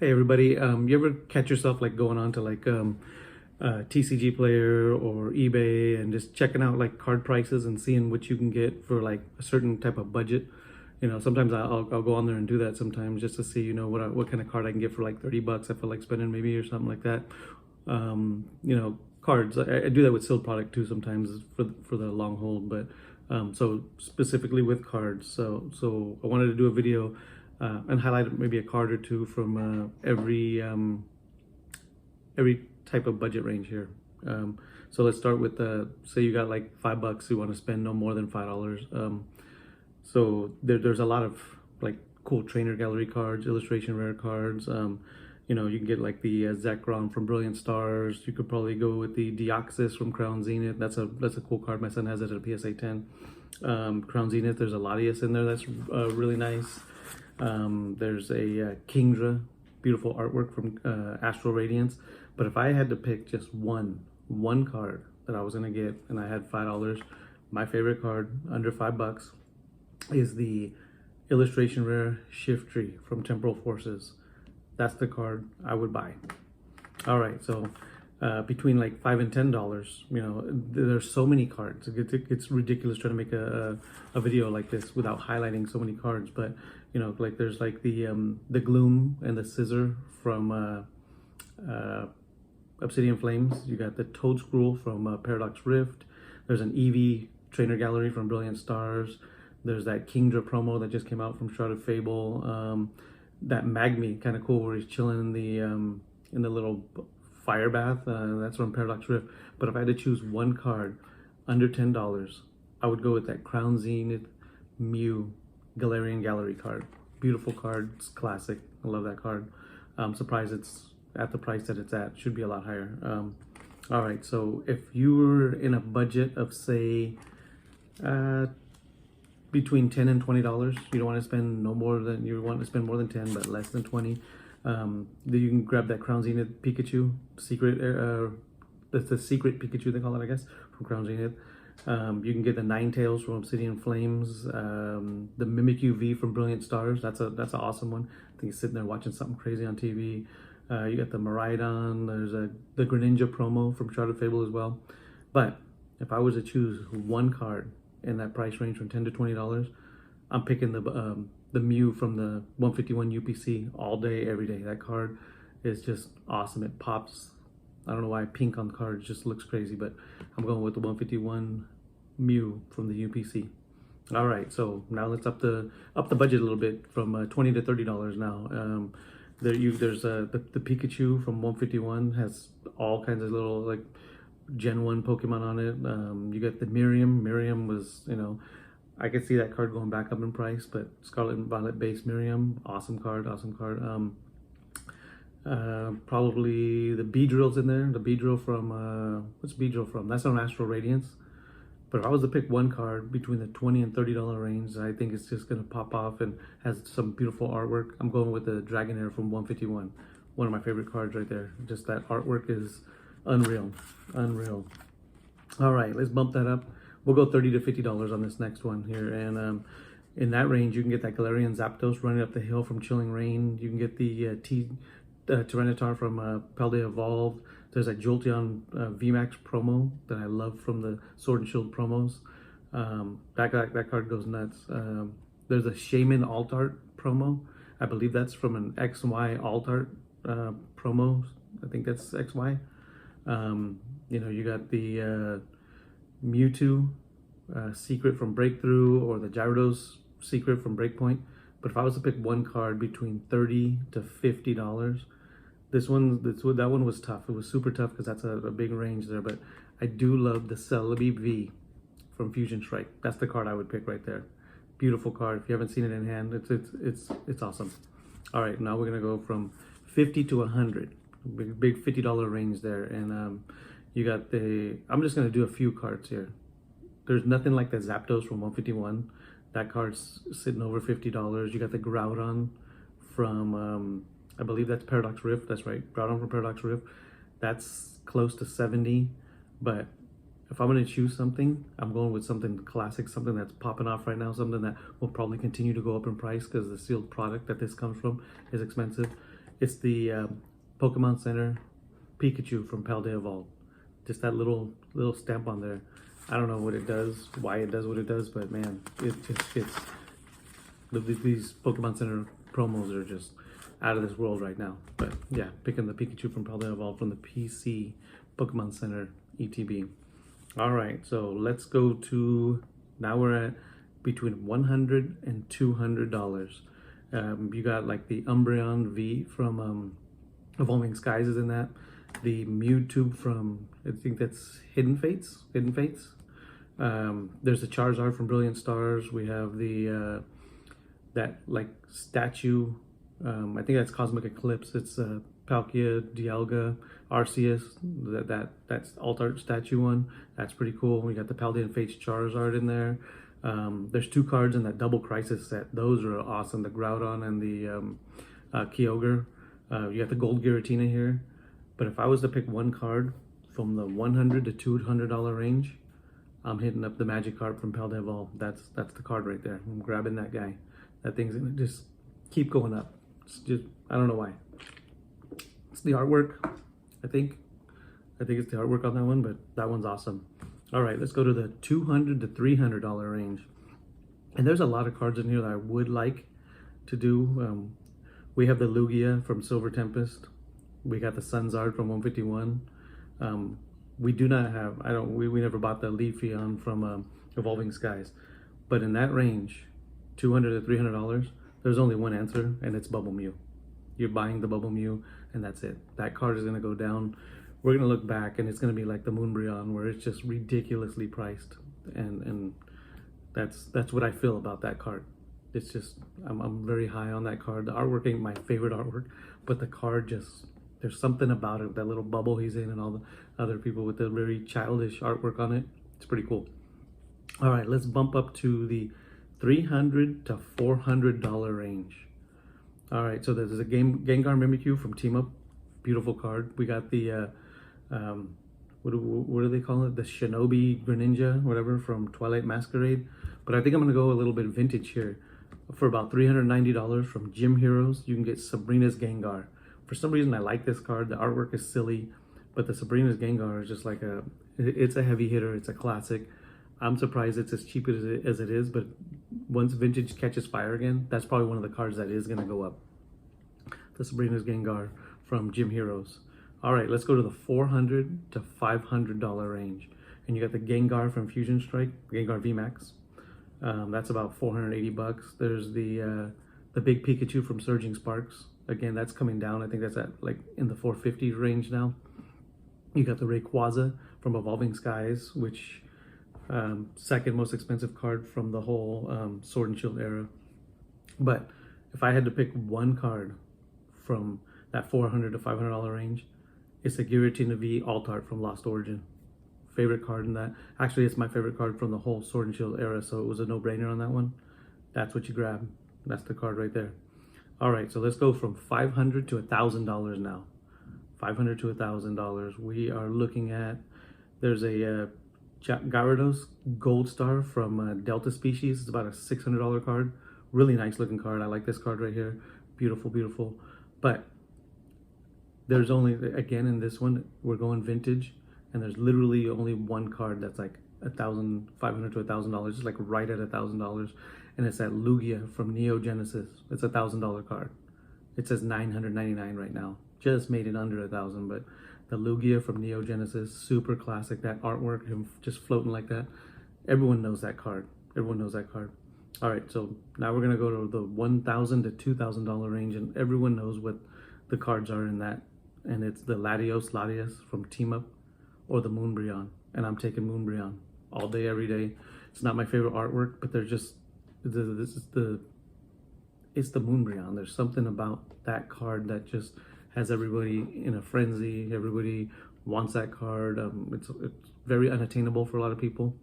Hey everybody, you ever catch yourself like going on to TCGPlayer or eBay and just checking out like card prices and seeing what you can get for like a certain type of budget? Sometimes I'll go on there and do that sometimes just to see what kind of card I can get for like $30 I feel like spending maybe or something like that. Cards I do that with sealed product too sometimes for the long hold, but so specifically with cards. So I wanted to do a video and highlight maybe a card or two from every type of budget range here. So let's start with say you got like $5 you want to spend no more than $5. So there's a lot of like cool trainer gallery cards, illustration rare cards. You can get like the Zekrom from Brilliant Stars. You could probably go with the Deoxys from Crown Zenith. That's a cool card. My son has it at a PSA 10. Crown Zenith. There's a Latias in there. That's really nice. There's a Kingdra, beautiful artwork from Astral Radiance. But if I had to pick just one card that I was gonna get, and I had $5, my favorite card under $5 is the illustration rare Shiftry from Temporal Forces. That's the card I would buy. All right, so between like $5 and $10, there's so many cards. It's ridiculous trying to make a video like this without highlighting so many cards. But like there's like the Gloom and the Scissor from Obsidian Flames. You got the Toad Scroll from Paradox Rift. There's an Eevee Trainer Gallery from Brilliant Stars. There's that Kingdra promo that just came out from Shrouded Fable. That Magmi, kind of cool, where he's chilling in the little fire bath. That's from Paradox Rift. But if I had to choose one card under $10, I would go with that Crown Zenith Mew Galarian Gallery card. Beautiful card. It's classic. I love that card. I'm surprised it's at the price that it's at. Should be a lot higher. All right, so if you were in a budget of say between $10 and $20, you don't want to spend you want to spend more than 10 but less than 20, then you can grab that Crown Zenith Pikachu secret. That's the secret Pikachu they call it, I guess, from Crown Zenith. You can get the Ninetales from Obsidian Flames, the Mimikyu V from Brilliant Stars. That's an awesome one. I think he's sitting there watching something crazy on TV. You got the Miraidon. There's the Greninja promo from Shrouded Fable as well. But if I was to choose one card in that price range from $10 to $20, I'm picking the Mew from the 151 UPC all day, every day. That card is just awesome. It pops. I don't know why pink on cards just looks crazy, but I'm going with the 151 Mew from the UPC. All right, so now let's up the budget a little bit from $20 to $30 now. There's the Pikachu from 151 has all kinds of little like Gen 1 Pokemon on it. You got the Miriam. Miriam was, I could see that card going back up in price, but Scarlet and Violet base Miriam, awesome card. Probably the Beedrill's in there. The Beedrill from, what's Beedrill from? That's on Astral Radiance. But if I was to pick one card between the $20 and $30 range, I think it's just going to pop off and has some beautiful artwork. I'm going with the Dragonair from 151. One of my favorite cards right there. Just that artwork is unreal. All right, let's bump that up. We'll go $30 to $50 on this next one here. And in that range, you can get that Galarian Zapdos running up the hill from Chilling Reign. You can get the Tyranitar from Paldea Evolved. There's that Jolteon VMAX promo that I love from the Sword and Shield promos. That card goes nuts. There's a Shaman Alt Art promo. I believe that's from an XY Alt Art promo. I think that's XY. You got the Mewtwo secret from Breakthrough, or the Gyarados secret from Breakpoint. But if I was to pick one card between $30 to $50, that one was tough. It was super tough because that's a big range there. But I do love the Celebi V from Fusion Strike. That's the card I would pick right there. Beautiful card. If you haven't seen it in hand, it's awesome. All right, now we're gonna go from 50 to 100. Big $50 range there, and you got I'm just gonna do a few cards here. There's nothing like the Zapdos from 151. That card's sitting over $50. You got the Groudon from I believe that's Paradox Rift. That's right, Groudon from Paradox Rift. That's close to 70. But if I'm gonna choose something, I'm going with something classic, something that's popping off right now, something that will probably continue to go up in price because the sealed product that this comes from is expensive. It's the Pokemon Center Pikachu from Paldea Vault. Just that little stamp on there. I don't know what it does, why it does what it does, but man, it just gets these Pokemon Center promos are just out of this world right now. But yeah, picking the Pikachu from Paldea Vault from the PC Pokemon Center ETB. All right, so let's go to, now we're at between $100 and $200. You got like the Umbreon V from Evolving Skies is in that. The Mewtwo from, I think that's Hidden Fates. There's the Charizard from Brilliant Stars. We have the that like statue. I think that's Cosmic Eclipse. It's Palkia, Dialga, Arceus. That's alt art statue one. That's pretty cool. We got the Paldean Fates Charizard in there. There's 2 cards in that Double Crisis set. Those are awesome. The Groudon and the Kyogre. You got the Gold Giratina here. But if I was to pick one card from the $100 to $200 range, I'm hitting up the Magikarp from Paldea Vault. That's the card right there. I'm grabbing that guy. That thing's gonna just keep going up. It's just, I don't know why. It's the artwork, I think it's the artwork on that one, but that one's awesome. All right, let's go to the $200 to $300 range. And there's a lot of cards in here that I would like to do. We have the Lugia from Silver Tempest. We got the Sunzard from 151. We do not have, we never bought the Leafeon from Evolving Skies. But in that range, $200 to $300, there's only one answer, and it's Bubble Mew. You're buying the Bubble Mew, and that's it. That card is gonna go down. We're gonna look back, and it's gonna be like the Moonbreon, where it's just ridiculously priced, and that's what I feel about that card. It's just, I'm very high on that card. The artwork ain't my favorite artwork, but the card just, there's something about it. That little bubble he's in, and all the other people with the very childish artwork on it. It's pretty cool. All right, let's bump up to the $300 to $400 range. All right, so there's a Gengar Mimikyu from Team Up. Beautiful card. We got the what do they call it? The Shinobi Greninja, whatever, from Twilight Masquerade. But I think I'm gonna go a little bit vintage here. For about $390 from Gym Heroes, you can get Sabrina's Gengar. For some reason, I like this card. The artwork is silly, but the Sabrina's Gengar is just like it's a heavy hitter. It's a classic. I'm surprised it's as cheap as it is, but once vintage catches fire again, that's probably one of the cards that is gonna go up. The Sabrina's Gengar from Gym Heroes. All right, let's go to the $400 to $500 range. And you got the Gengar from Fusion Strike, Gengar VMAX. That's about 480 bucks. There's the big Pikachu from Surging Sparks. Again, that's coming down. I think that's at like in the 450 range now. You got the Rayquaza from Evolving Skies, which second most expensive card from the whole Sword and Shield era. But if I had to pick one card from that $400 to $500 range, it's the Giratina V Alt Art from Lost Origin. Favorite card in that. Actually, it's my favorite card from the whole Sword and Shield era, so it was a no-brainer on that one. That's what you grab. That's the card right there. All right, so let's go from $500 to $1,000 now. $500 to $1,000. We are looking at, there's a Gyarados Gold Star from Delta Species. It's about a $600 card. Really nice looking card. I like this card right here. Beautiful, beautiful. But there's only, again, in this one, we're going vintage, and there's literally only one card that's like $1,500 to $1,000. It's like right at $1,000, and it's that Lugia from Neo Genesis. It's a $1,000 card. It says $999 right now. Just made it under $1,000, but the Lugia from Neo Genesis, super classic. That artwork, him just floating like that. Everyone knows that card. Everyone knows that card. All right, so now we're gonna go to the $1,000 to $2,000 range, and everyone knows what the cards are in that. And it's the Latios from Team Up, or the Moonbreon. And I'm taking Moonbreon all day, every day. It's not my favorite artwork, but they're just, it's the Moonbreon. There's something about that card that just has everybody in a frenzy. Everybody wants that card. It's very unattainable for a lot of people.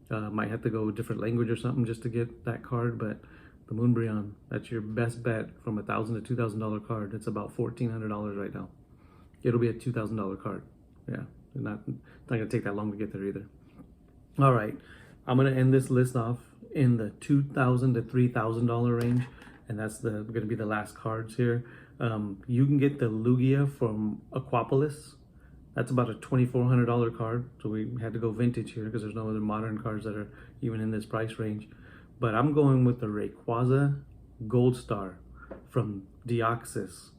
Might have to go a different language or something just to get that card, but the Moonbreon, that's your best bet from $1,000 to $2,000 card. It's about $1,400 right now. It'll be a $2,000 card. Yeah, it's not gonna take that long to get there either. All right, I'm gonna end this list off in the $2,000 to $3,000 range, and that's gonna be the last cards here. You can get the Lugia from Aquapolis. That's about a $2,400 card. So we had to go vintage here because there's no other modern cards that are even in this price range. But I'm going with the Rayquaza Gold Star from Deoxys.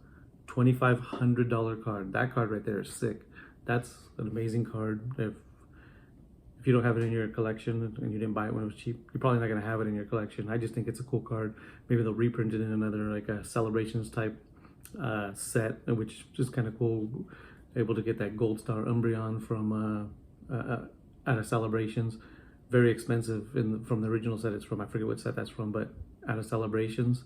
$2,500 card. That card right there is sick. That's an amazing card. If you don't have it in your collection and you didn't buy it when it was cheap, you're probably not gonna have it in your collection. I just think it's a cool card. Maybe they'll reprint it in another like a celebrations type set, which is just kind of cool. Able to get that Gold Star Umbreon from out of Celebrations. Very expensive from the original set it's from. I forget what set that's from, but out of Celebrations.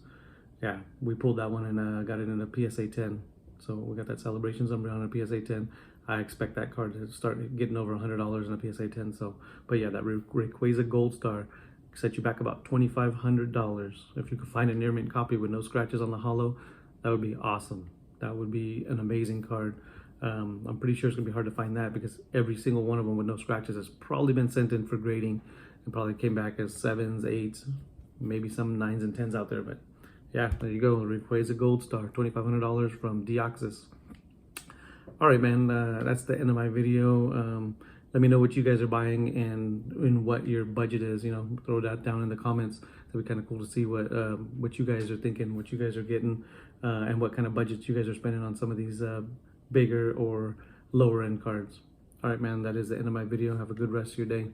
Yeah, we pulled that one and got it in a PSA 10. So we got that Celebrations Umbreon in a PSA 10. I expect that card to start getting over $100 in a PSA 10. So, but yeah, that Rayquaza Gold Star set you back about $2,500. If you could find a near mint copy with no scratches on the holo, that would be awesome. That would be an amazing card. I'm pretty sure it's gonna be hard to find that because every single one of them with no scratches has probably been sent in for grading and probably came back as 7s, 8s, maybe some 9s and 10s out there. But yeah, there you go. Rayquaza Gold Star, $2,500 from Deoxys. All right, man, that's the end of my video. Let me know what you guys are buying and what your budget is. You know, throw that down in the comments. That'd be kind of cool to see what you guys are thinking, what you guys are getting, and what kind of budgets you guys are spending on some of these bigger or lower end cards. All right, man, that is the end of my video. Have a good rest of your day.